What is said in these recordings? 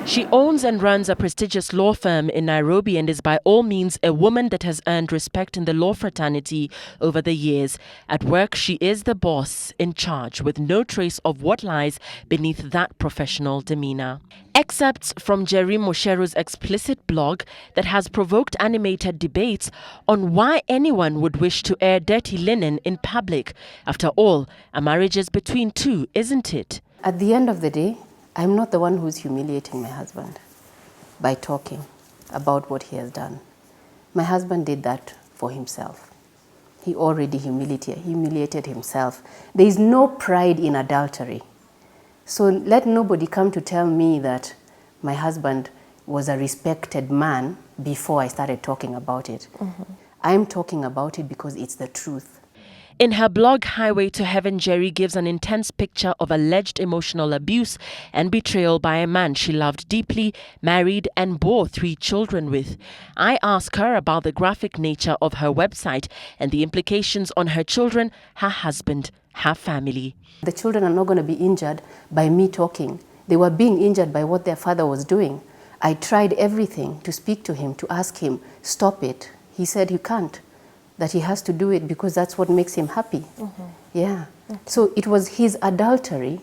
She owns and runs a prestigious law firm in Nairobi and is by all means a woman that has earned respect in the law fraternity over the years. At work, she is the boss in charge with no trace of what lies beneath that professional demeanor. Excerpts from Jerry Mosheru's explicit blog that has provoked animated debates on why anyone would wish to air dirty linen in public. After all, a marriage is between two, isn't it? At the end of the day, I'm not the one who's humiliating my husband by talking about what he has done. My husband did that for himself. He already humiliated himself. There is no pride in adultery. So let nobody come to tell me that my husband was a respected man before I started talking about it. I'm talking about it because it's the truth. In her blog, Highway to Heaven, Jerry gives an intense picture of alleged emotional abuse and betrayal by a man she loved deeply, married, and bore 3 children with. I ask her about the graphic nature of her website and the implications on her children, her husband, her family. The children are not going to be injured by me talking. They were being injured by what their father was doing. I tried everything to speak to him, to ask him, stop it. He said you can't. That he has to do it because that's what makes him happy. Yeah. So it was his adultery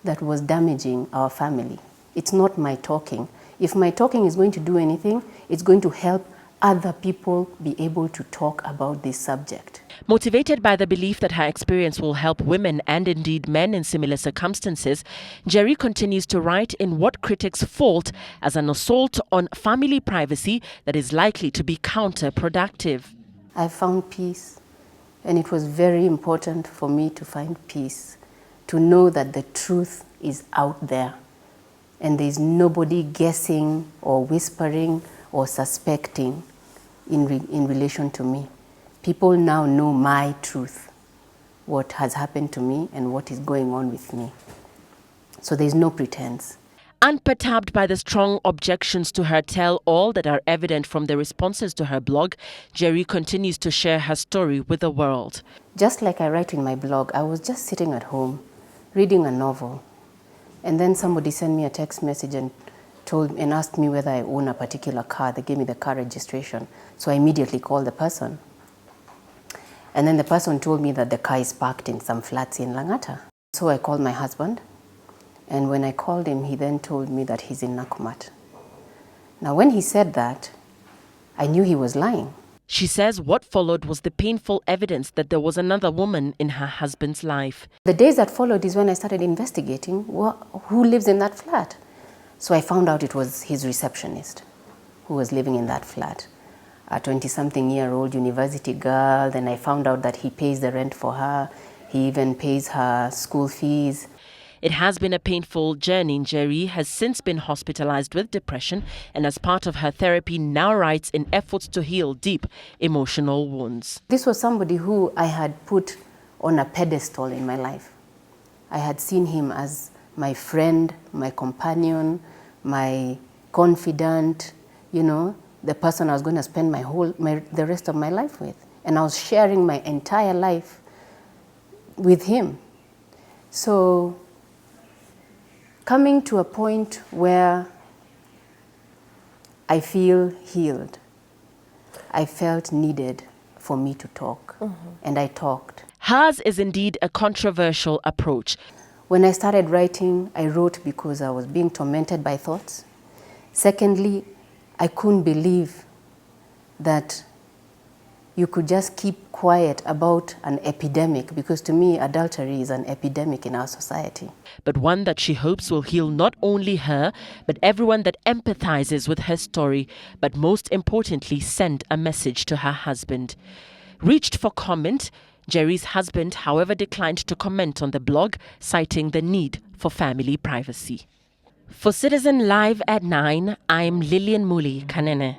that was damaging our family. It's not my talking. If my talking is going to do anything, it's going to help other people be able to talk about this subject. Motivated by the belief that her experience will help women and indeed men in similar circumstances, Jerry continues to write in what critics fault as an assault on family privacy that is likely to be counterproductive. I found peace, and it was very important for me to find peace, to know that the truth is out there, and there's nobody guessing or whispering or suspecting in relation to me. People now know my truth, what has happened to me and what is going on with me. So there's no pretense. Unperturbed by the strong objections to her tell-all that are evident from the responses to her blog, Jerry continues to share her story with the world. Just like I write in my blog, I was just sitting at home reading a novel, and then somebody sent me a text message and asked me whether I own a particular car. They gave me the car registration, so I immediately called the person. And then the person told me that the car is parked in some flats in Langata. So I called my husband. And when I called him, he then told me that he's in Nakumatt. Now, when he said that, I knew he was lying. She says what followed was the painful evidence that there was another woman in her husband's life. The days that followed is when I started investigating who lives in that flat. So I found out it was his receptionist who was living in that flat. A 20-something-year-old university girl. Then I found out that he pays the rent for her. He even pays her school fees. It has been a painful journey. Jerry has since been hospitalized with depression and as part of her therapy now writes in efforts to heal deep emotional wounds. This was somebody who I had put on a pedestal in my life. I had seen him as my friend, my companion, my confidant, the person I was going to spend the rest of my life with. And I was sharing my entire life with him. So coming to a point where I feel healed, I felt needed for me to talk, and I talked. Hers is indeed a controversial approach. When I started writing, I wrote because I was being tormented by thoughts. Secondly, I couldn't believe that you could just keep quiet about an epidemic, because to me, adultery is an epidemic in our society. But one that she hopes will heal not only her, but everyone that empathizes with her story, but most importantly, send a message to her husband. Reached for comment, Jerry's husband, however, declined to comment on the blog, citing the need for family privacy. For Citizen Live at 9, I'm Lillian Muli Kanene.